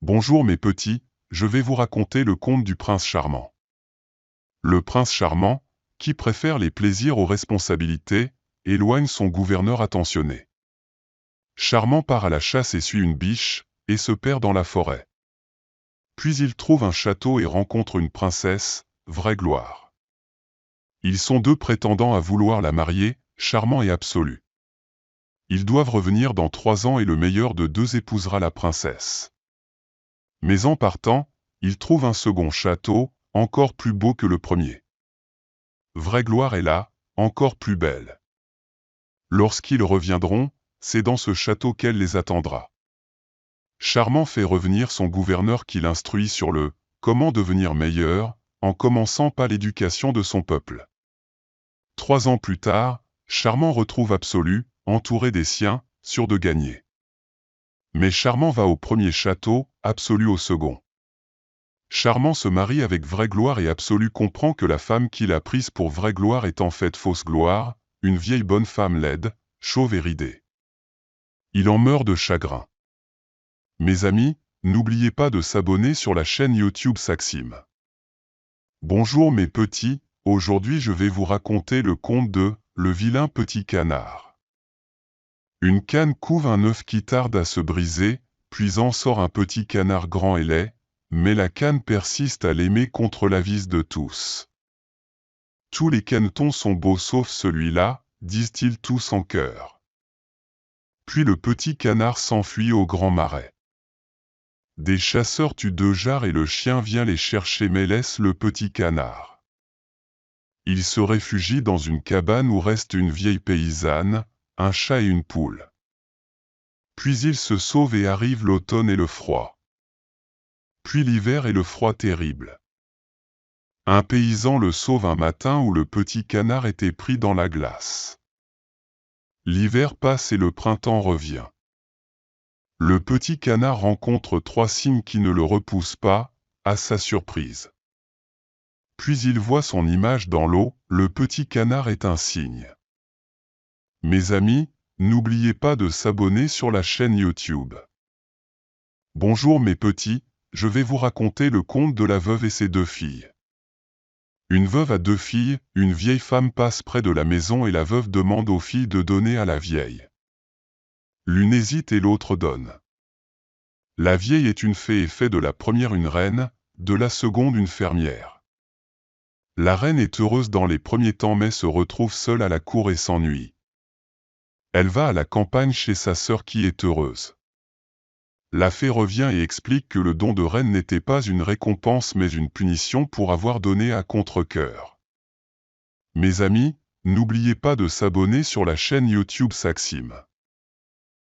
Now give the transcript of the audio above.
Bonjour mes petits, je vais vous raconter le conte du prince charmant. Le prince charmant, qui préfère les plaisirs aux responsabilités, éloigne son gouverneur attentionné. Charmant part à la chasse et suit une biche, et se perd dans la forêt. Puis il trouve un château et rencontre une princesse, vraie gloire. Ils sont deux prétendants à vouloir la marier, Charmant et Absolu. Ils doivent revenir dans 3 ans et le meilleur de deux épousera la princesse. Mais en partant, il trouve un second château, encore plus beau que le premier. Vraie gloire est là, encore plus belle. Lorsqu'ils reviendront, c'est dans ce château qu'elle les attendra. Charmant fait revenir son gouverneur qui l'instruit sur le « comment devenir meilleur », en commençant par l'éducation de son peuple. 3 ans plus tard, Charmant retrouve Absolu, entouré des siens, sûr de gagner. Mais Charmant va au premier château, Absolu au second. Charmant se marie avec Vraie Gloire et Absolu comprend que la femme qu'il a prise pour Vraie Gloire est en fait Fausse Gloire, une vieille bonne femme laide, chauve et ridée. Il en meurt de chagrin. Mes amis, n'oubliez pas de s'abonner sur la chaîne YouTube Saxime. Bonjour mes petits, aujourd'hui je vais vous raconter le conte de « Le vilain petit canard ». Une canne couve un œuf qui tarde à se briser, puis en sort un petit canard grand et laid, mais la canne persiste à l'aimer contre l'avis de tous. Tous les canetons sont beaux sauf celui-là, disent-ils tous en chœur. Puis le petit canard s'enfuit au grand marais. Des chasseurs tuent 2 jarres et le chien vient les chercher mais laisse le petit canard. Il se réfugie dans une cabane où reste une vieille paysanne, un chat et une poule. Puis il se sauve et arrive l'automne et le froid. Puis l'hiver et le froid terrible. Un paysan le sauve un matin où le petit canard était pris dans la glace. L'hiver passe et le printemps revient. Le petit canard rencontre 3 cygnes qui ne le repoussent pas, à sa surprise. Puis il voit son image dans l'eau, le petit canard est un cygne. Mes amis, n'oubliez pas de s'abonner sur la chaîne YouTube. Bonjour mes petits, je vais vous raconter le conte de la veuve et ses 2 filles. Une veuve a 2 filles, une vieille femme passe près de la maison et la veuve demande aux filles de donner à la vieille. L'une hésite et l'autre donne. La vieille est une fée et fait de la première une reine, de la seconde une fermière. La reine est heureuse dans les premiers temps mais se retrouve seule à la cour et s'ennuie. Elle va à la campagne chez sa sœur qui est heureuse. La fée revient et explique que le don de reine n'était pas une récompense mais une punition pour avoir donné à contre-cœur. Mes amis, n'oubliez pas de s'abonner sur la chaîne YouTube Saxime.